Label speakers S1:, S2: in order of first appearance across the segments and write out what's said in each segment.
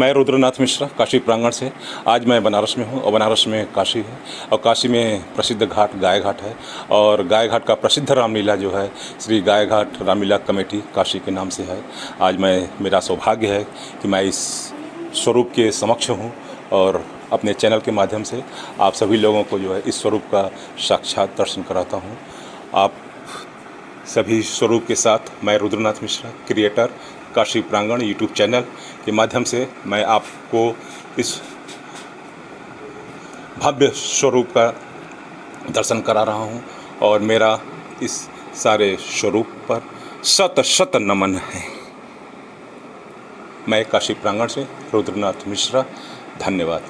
S1: मैं रुद्रनाथ मिश्रा काशी प्रांगण से। आज मैं बनारस में हूँ और बनारस में काशी है और काशी में प्रसिद्ध घाट गाय घाट है और गाय घाट का प्रसिद्ध रामलीला जो है श्री गाय घाट रामलीला कमेटी काशी के नाम से है। आज मेरा सौभाग्य है कि मैं इस स्वरूप के समक्ष हूँ और अपने चैनल के माध्यम से आप सभी लोगों को जो है इस स्वरूप का साक्षात दर्शन कराता हूँ। आप सभी स्वरूप के साथ मैं रुद्रनाथ मिश्रा क्रिएटर काशी प्रांगण यूट्यूब चैनल के माध्यम से मैं आपको इस भव्य स्वरूप का दर्शन करा रहा हूँ और मेरा इस सारे स्वरूप पर शत शत नमन है। मैं काशी प्रांगण से रुद्रनाथ मिश्रा, धन्यवाद।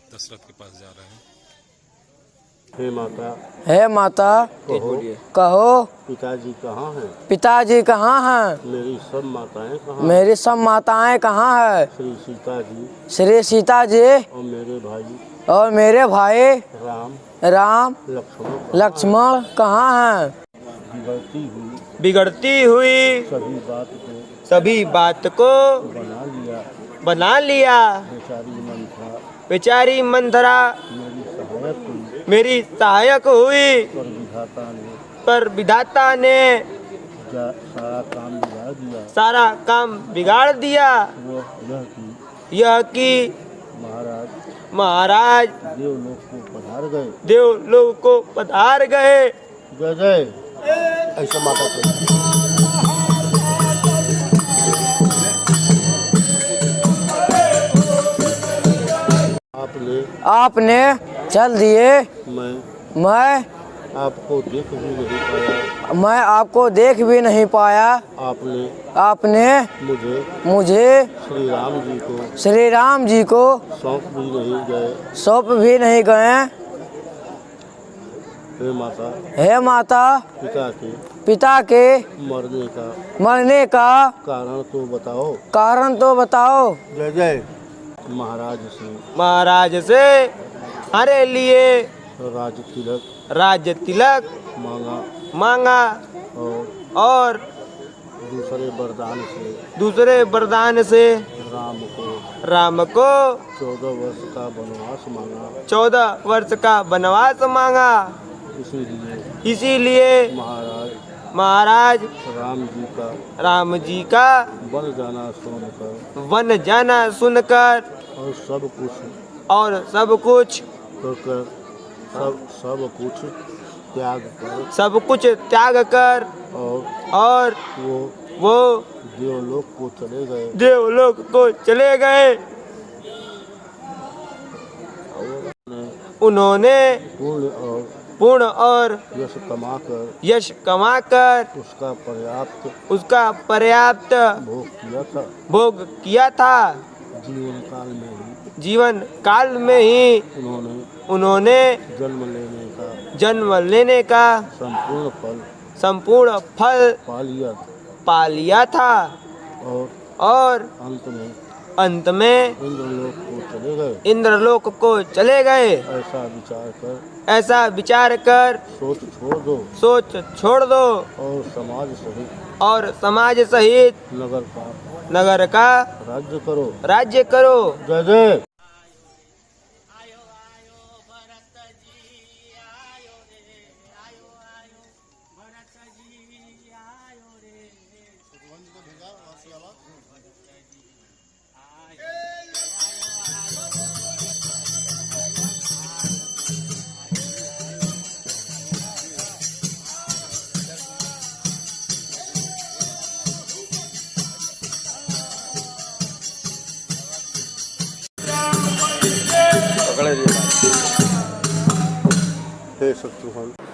S1: दशरथ के पास जा रहे हैं।
S2: हे माता कहो
S3: पिताजी कहाँ हैं?
S2: पिताजी कहाँ हैं?
S3: मेरी सब माताएं कहाँ?
S2: मेरी सब माताएं कहाँ है?
S3: श्री सीता जी
S2: श्री सीता जी
S3: और मेरे भाई
S2: राम लक्ष्मण कहाँ हैं?
S3: बिगड़ती हुई
S2: सभी बात को
S3: बना लिया।
S2: बेचारी मंथरा मेरी सहायक हुई पर विधाता ने सारा काम बिगाड़ दिया। यह कि महाराज देवलोक को पधार गए।
S3: जय जय। ऐसा माता
S2: आपने चल दिए। मैं
S3: आपको देख भी नहीं पाया।
S2: मैं आपको देख भी नहीं पाया। आपने मुझे श्री राम जी को सौंप भी नहीं गए। हे माता पिता के मरने का कारण तो बताओ।
S3: जय जय।
S2: महाराज से हमारे लिए राज तिलक मांगा और दूसरे वरदान से राम को 14 वर्ष का वनवास मांगा। इसीलिए महाराज राम जी का वन जाना सुनकर और सब कुछ त्याग कर और वो देवलोक को चले गए। उन्होंने पूर्ण और यश कमाकर उसका पर्याप्त भोग किया था। जीवन काल में ही उन्होंने जन्म लेने का संपूर्ण फल पा लिया था और अंत में इंद्रलोक को चले गए। ऐसा विचार कर सोच छोड़ दो और समाज सहित नगर का राज्य करो।
S3: जय जय।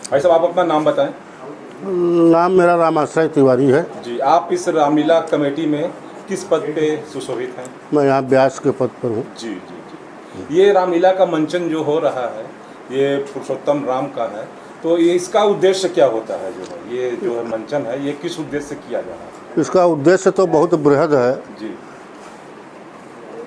S1: भाई साहब आप अपना नाम बताएं।
S3: नाम मेरा रामाश्रय तिवारी है
S1: जी। आप इस रामलीला कमेटी में किस पद पे सुशोभित हैं?
S3: मैं यहाँ व्यास के पद पर हूँ।
S1: जी जी जी। ये रामलीला का मंचन जो हो रहा है ये पुरुषोत्तम राम का है, तो ये इसका उद्देश्य क्या होता है? जो है ये जो है मंचन है, ये किस उद्देश्य से किया जा रहा है?
S3: इसका उद्देश्य तो बहुत बृहद है।
S1: जी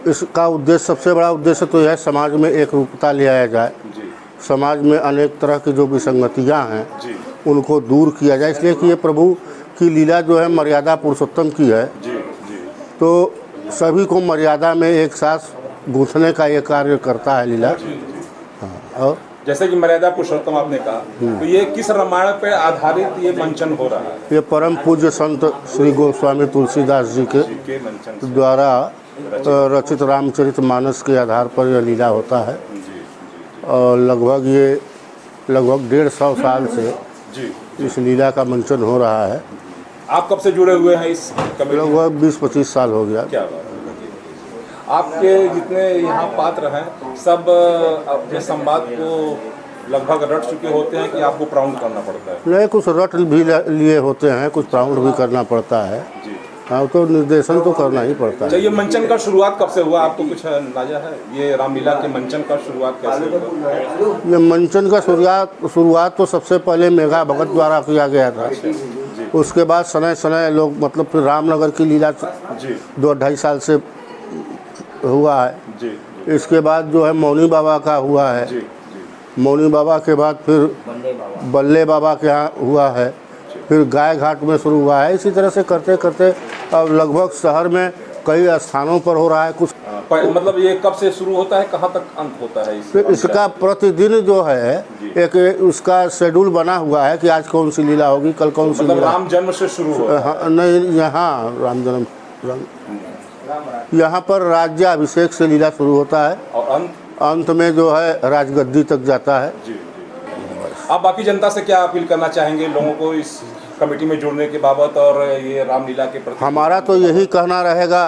S3: इसका उद्देश्य, सबसे बड़ा उद्देश्य तो यह है समाज में एक रूपता ले आया जाए।
S1: जी
S3: समाज में अनेक तरह की जो विसंगतियाँ हैं
S1: जी
S3: उनको दूर किया जाए, इसलिए कि ये प्रभु की लीला जो है मर्यादा पुरुषोत्तम की है।
S1: जी जी
S3: तो सभी को मर्यादा में एक साथ गूंथने का ये कार्य करता है लीला। हाँ, और
S1: जैसे कि मर्यादा पुरुषोत्तम आपने कहा, तो ये किस रामायण पर आधारित ये मंचन हो रहा है?
S3: ये परम पूज्य संत श्री गोस्वामी तुलसीदास जी के
S1: के मंचन से।
S3: द्वारा रचित रामचरित मानस के आधार पर यह लीला होता है।
S1: जी जी
S3: और लगभग 150 साल से
S1: जी
S3: इस लीला का मंचन हो रहा है।
S1: आप कब से जुड़े हुए हैं इस कमेटी?
S3: लगभग 20-25 साल हो गया।
S1: क्या बात है। आपके जितने यहाँ पात्र हैं सब अपने संवाद को लगभग रट चुके होते हैं कि आपको प्राउंड करना पड़ता है?
S3: नहीं, कुछ रट भी लिए होते हैं, कुछ प्राउंड भी करना पड़ता है।
S1: जी
S3: हाँ, तो निर्देशन तो करना ही पड़ता
S1: अच्छा,
S3: है।
S1: ये मंचन का शुरुआत कब से हुआ? आपको कुछ अंदाजा है ये रामलीला के मंचन का शुरुआत कैसे हुआ?
S3: ये मंचन का शुरुआत तो सबसे पहले मेघा भगत द्वारा किया गया था।
S1: जी
S3: उसके बाद समय लोग, मतलब फिर रामनगर की लीला
S1: जी
S3: 2-2.5 साल से हुआ है।
S1: जी
S3: इसके बाद जो है मौनी बाबा का हुआ है।
S1: जी
S3: मौनी बाबा के बाद फिर बल्ले बाबा के यहाँ हुआ है, फिर गाय घाट में शुरू हुआ है। इसी तरह से करते करते अब लगभग शहर में कई स्थानों पर हो रहा है। कुछ
S1: मतलब ये कब से शुरू होता है, कहाँ तक अंत होता है
S3: फिर इसका प्रतिदिन जो है एक उसका शेड्यूल बना हुआ है कि आज कौन सी लीला होगी, कल कौन सी
S1: मतलब
S3: लीला।
S1: राम जन्म से शुरू होता है?
S3: हाँ, नहीं, यहाँ राम जन्म यहाँ पर राज्याभिषेक से लीला शुरू होता है
S1: और
S3: अंत में जो है राजगद्दी तक जाता है।
S1: जी आप बाकी जनता से क्या अपील करना चाहेंगे लोगों को इस कमेटी में जुड़ने के बाबत और ये रामलीला के प्रति?
S3: हमारा तो यही कहना रहेगा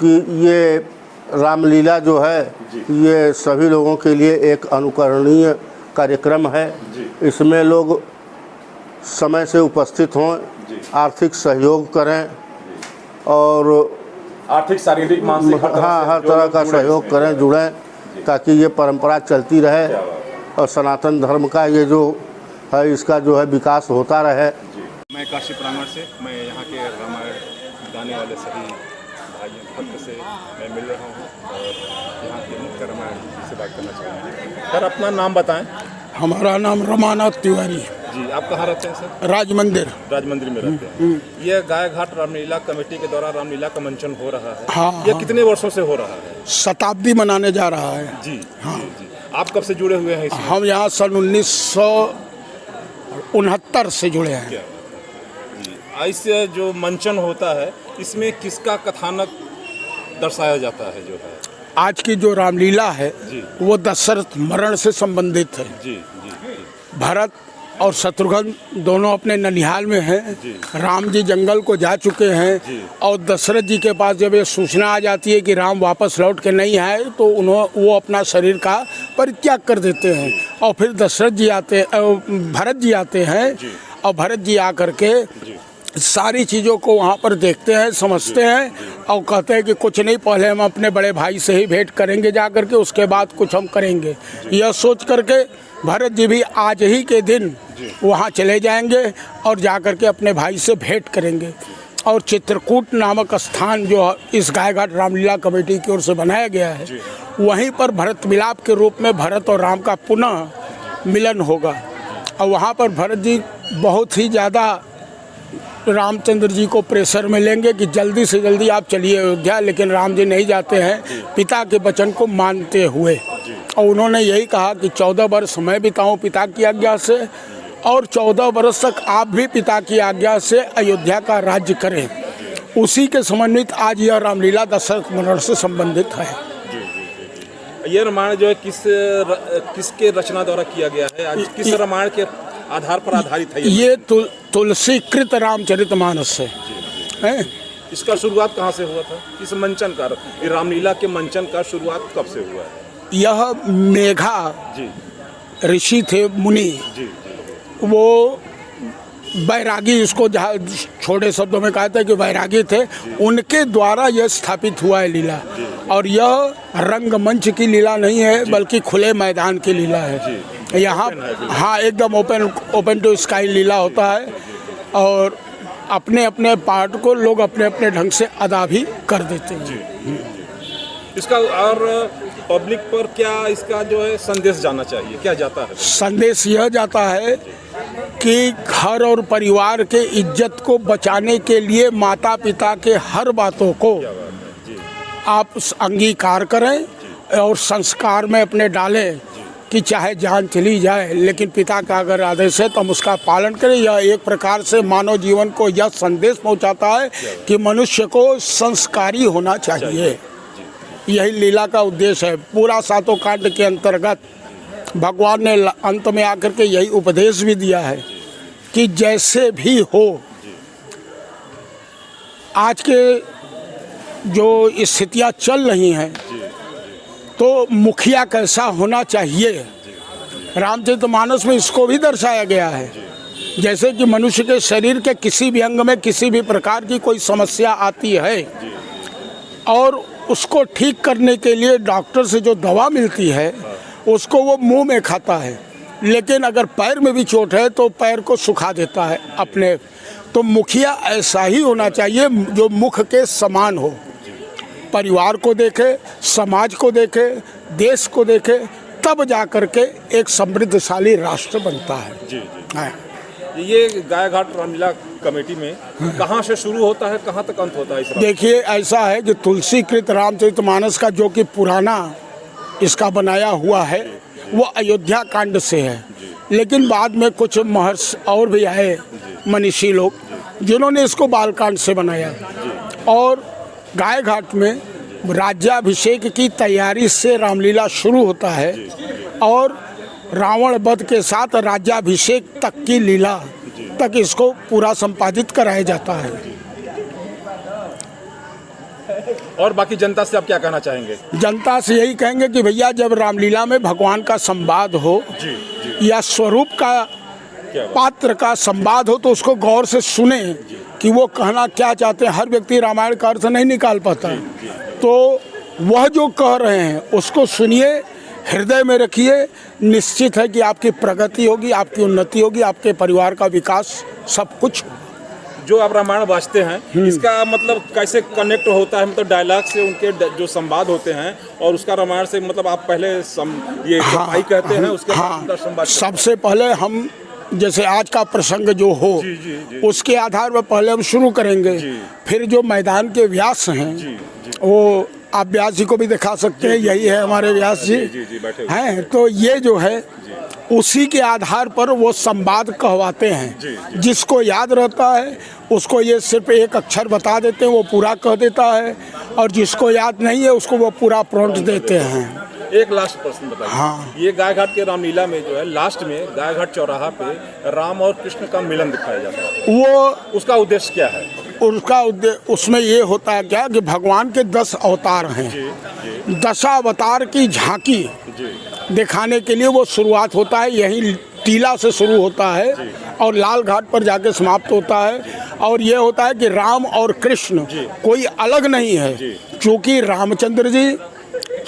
S3: कि ये रामलीला जो है ये सभी लोगों के लिए एक अनुकरणीय कार्यक्रम है। इसमें लोग समय से उपस्थित हों, आर्थिक सहयोग करें और
S1: आर्थिक, शारीरिक, मानसिक
S3: हर तरह का सहयोग करें, जुड़ें, ताकि ये परंपरा चलती रहे और सनातन धर्म का ये जो है इसका जो है विकास होता रहे।
S1: मैं काशी प्रांगण से, मैं यहाँ के रामायण गाने वाले सभी भाइयों भक्त से मैं मिल रहा हूँ और यहाँ के मुख्य रामायण जी से बात करना चाहूँगा। सर अपना नाम बताएं।
S4: हमारा नाम रमानाथ तिवारी।
S1: जी आप कहाँ रहते हैं सर?
S4: राजमंदिर
S1: में रहते हैं। ये गाय घाट रामलीला कमेटी के द्वारा रामलीला का मंचन हो रहा है।
S4: हाँ,
S1: ये कितने वर्षों से हो रहा है?
S4: शताब्दी मनाने जा रहा है।
S1: जी हाँ जी। आप कब से जुड़े हुए हैं इसमें?
S4: हम यहाँ सन 1969 से जुड़े हैं।
S1: जी ऐसे जो मंचन होता है इसमें किसका कथानक दर्शाया जाता है? जो है
S4: आज की जो रामलीला है वो दशरथ मरण से संबंधित है।
S1: जी जी जी।
S4: भरत और शत्रुघ्न दोनों अपने ननिहाल में हैं। राम जी जंगल को जा चुके हैं और दशरथ जी के पास जब ये सूचना आ जाती है कि राम वापस लौट के नहीं आए तो वो अपना शरीर का परित्याग कर देते हैं और फिर भरत जी आते हैं और भरत जी आकर के सारी चीज़ों को वहाँ पर देखते हैं, समझते हैं और कहते हैं कि कुछ नहीं, पहले हम अपने बड़े भाई से ही भेंट करेंगे जा करके, उसके बाद कुछ हम करेंगे। यह सोच करके भरत जी भी आज ही के दिन वहाँ चले जाएंगे और जा करके अपने भाई से भेंट करेंगे। और चित्रकूट नामक स्थान जो इस गाय घाट रामलीला कमेटी की ओर से बनाया गया है, वहीं पर भरत मिलाप के रूप में भरत और राम का पुनः मिलन होगा। और वहाँ पर भरत जी बहुत ही ज़्यादा रामचंद्र जी को प्रेशर में लेंगे कि जल्दी से जल्दी आप चलिए अयोध्या, लेकिन राम जी नहीं जाते हैं पिता के वचन को मानते हुए। और उन्होंने यही कहा कि 14 वर्ष मैं बिताऊं पिता की आज्ञा से और 14 वर्ष तक आप भी पिता की आज्ञा से अयोध्या का राज्य करें। उसी के समन्वित आज यह रामलीला दशरथ मरण से संबंधित है।
S1: ये रामायण जो है किसके रचना द्वारा किया गया है? आज किस रामायण के आधार पर आधारित है?
S4: ये तुलसीकृत रामचरितमानस है।
S1: इसका शुरुआत कहाँ से हुआ था? इस मंचन का, ये रामलीला के मंचन का शुरुआत कब से हुआ है?
S4: यह मेघा ऋषि थे, मुनि। वो बैरागी, इसको छोटे शब्दों में कहते हैं कि बैरागी थे, उनके द्वारा यह स्थापित हुआ है लीला। और यह रंगमंच की लीला नहीं है बल्कि खुले मैदान की लीला है। यहाँ हाँ एकदम ओपन टू स्काई लीला होता है और अपने अपने पार्ट को लोग अपने अपने ढंग से अदा भी कर देते हैं।
S1: इसका और पब्लिक पर क्या इसका जो है संदेश जाना चाहिए, क्या जाता है?
S4: संदेश यह जाता है कि घर और परिवार के इज्जत को बचाने के लिए माता पिता के हर बातों को आप अंगीकार करें और संस्कार में अपने डालें कि चाहे जान चली जाए लेकिन पिता का अगर आदेश है तो हम उसका पालन करें। यह एक प्रकार से मानव जीवन को यह संदेश पहुंचाता है कि मनुष्य को संस्कारी होना चाहिए। यही लीला का उद्देश्य है। पूरा सातों कांड के अंतर्गत भगवान ने अंत में आकर के यही उपदेश भी दिया है कि जैसे भी हो आज के जो स्थितियाँ चल रही हैं तो मुखिया कैसा होना चाहिए, रामचरितमानस में इसको भी दर्शाया गया है। जैसे कि मनुष्य के शरीर के किसी भी अंग में किसी भी प्रकार की कोई समस्या आती है और उसको ठीक करने के लिए डॉक्टर से जो दवा मिलती है उसको वो मुंह में खाता है, लेकिन अगर पैर में भी चोट है तो पैर को सुखा देता है अपने। तो मुखिया ऐसा ही होना चाहिए जो मुख के समान हो, परिवार को देखे, समाज को देखे, देश को देखे, तब जा कर के एक समृद्धशाली राष्ट्र बनता है।
S1: ये गाय घाट रामलीला कमेटी में कहाँ से शुरू होता है, कहाँ तक अंत होता है?
S4: देखिए ऐसा है कि तुलसीकृत रामचरितमानस का जो कि पुराना इसका बनाया हुआ है वो अयोध्या कांड से है, लेकिन बाद में कुछ महर्षि और भी आए मनीषी लोग जिन्होंने इसको बालकांड से बनाया। और गाय घाट में राज्याभिषेक की तैयारी से रामलीला शुरू होता है और रावण वध के साथ राज्याभिषेक तक की लीला तक इसको पूरा संपादित कराया जाता है।
S1: और बाकी जनता से आप क्या कहना चाहेंगे?
S4: जनता से यही कहेंगे कि भैया जब रामलीला में भगवान का संवाद हो या स्वरूप का पात्र का संवाद हो तो उसको गौर से सुने कि वो कहना क्या चाहते हैं। हर व्यक्ति रामायण का अर्थ नहीं निकाल पाता, तो वह जो कह रहे हैं उसको सुनिए, हृदय में रखिए। निश्चित है कि आपकी प्रगति होगी, आपकी उन्नति होगी, आपके परिवार का विकास, सब कुछ।
S1: जो आप रामायण वाचते हैं इसका मतलब कैसे कनेक्ट होता है, मतलब डायलॉग से उनके जो संवाद होते हैं और उसका रामायण से मतलब आप पहले ये भाई कहते हैं उसके बाद संवाद।
S4: सबसे पहले हम जैसे आज का प्रसंग जो हो उसके आधार पर पहले हम शुरू करेंगे, फिर जो मैदान के व्यास हैं वो आप व्यास जी को भी दिखा सकते हैं, यही है हमारे व्यास जी हैं। तो ये जो है उसी के आधार पर वो संवाद कहवाते हैं। जिसको याद रहता है उसको ये सिर्फ एक अक्षर बता देते हैं, वो पूरा कह देता है, और जिसको याद नहीं है उसको वो पूरा प्रोंट देते हैं।
S1: एक लास्ट प्रश्न बताइए। हाँ। ये गाय घाट के रामलीला में जो है लास्ट में गाय घाट चौराहा पे राम और कृष्ण का मिलन दिखाया जाता है, वो उसका उद्देश्य क्या है?
S4: उसका उद्देश्य उसमें ये होता है क्या कि भगवान के 10 अवतार हैं। 10 अवतार की झांकी दिखाने के लिए वो शुरुआत होता है, यही टीला से शुरू होता है और लाल घाट पर जाके समाप्त होता है। और ये होता है कि राम और कृष्ण कोई अलग नहीं है, क्योंकि रामचंद्र जी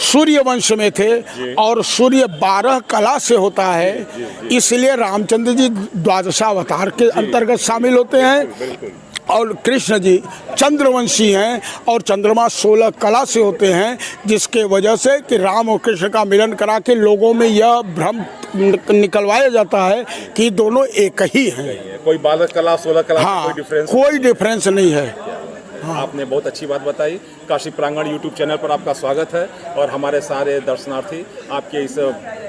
S4: सूर्य वंश में थे और सूर्य 12 कला से होता है, इसलिए रामचंद्र जी द्वादशावतार के अंतर्गत शामिल होते हैं और कृष्ण जी चंद्रवंशी हैं और चंद्रमा 16 कला से होते हैं, जिसके वजह से कि राम और कृष्ण का मिलन करा के लोगों में यह भ्रम निकलवाया जाता है कि दोनों एक ही हैं।
S1: कोई 12 कला 16 कला
S4: हाँ, कोई डिफरेंस नहीं है।
S1: हाँ। आपने बहुत अच्छी बात बताई। काशी प्रांगण यूट्यूब चैनल पर आपका स्वागत है और हमारे सारे दर्शनार्थी आपके इस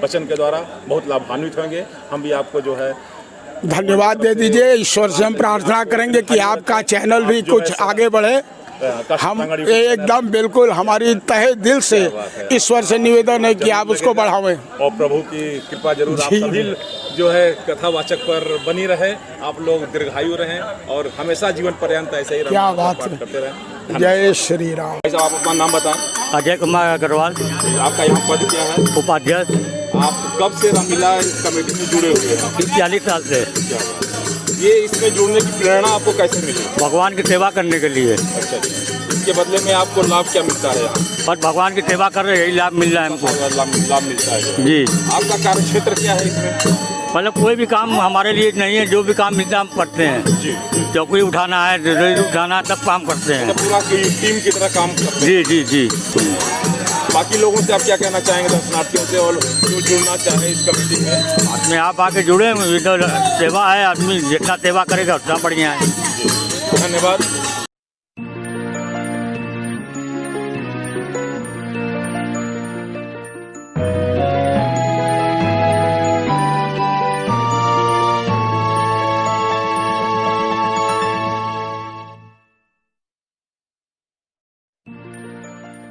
S1: वचन के द्वारा बहुत लाभान्वित होंगे। हम भी आपको जो है
S4: धन्यवाद दे दीजिए। ईश्वर से हम प्रार्थना करेंगे कि आपका चैनल भी कुछ आगे बढ़े। हम एकदम बिल्कुल हमारी तहे दिल से ईश्वर से निवेदन है कि आप उसको बढ़ावें
S1: और प्रभु की कृपा जरूर आप सभी जो है कथावाचक पर बनी रहे, आप लोग दीर्घायु रहें और हमेशा जीवन पर्यंत ऐसे ही
S4: क्या बात करते रहें। जय श्री राम।
S1: आप अपना नाम बताएं।
S5: अजय कुमार अग्रवाल।
S1: आपका यहाँ पद क्या है?
S5: उपाध्यक्ष।
S1: आप कब से रामलीला कमेटी में जुड़े हुए हैं?
S5: 40 साल से।
S1: ये इसमें जुड़ने की प्रेरणा आपको कैसे मिली?
S5: भगवान की सेवा करने के लिए।
S1: अच्छा। इसके बदले में आपको लाभ क्या मिलता है यहाँ?
S5: बस भगवान की सेवा कर रहे हैं, यही लाभ मिल रहा है हमको।
S1: लाभ मिलता है जो।
S5: जी,
S1: आपका कार्य क्षेत्र क्या है इसमें?
S5: मतलब कोई भी काम हमारे लिए नहीं है, जो भी काम मिलता है हम करते हैं।
S1: जी,
S5: चौकड़ी उठाना है, रेत उठाना है, सब काम करते हैं।
S1: मतलब पूरा टीम की तरह काम करते हैं।
S5: जी जी जी।
S1: बाकी लोगों से आप क्या कहना चाहेंगे, दर्शनार्थियों से, और जो जुड़ना चाहे इस कमेटी में?
S5: आदमी आप आके जुड़े, ये तो सेवा है, आदमी जितना सेवा करेगा उतना बढ़िया है।
S1: धन्यवाद।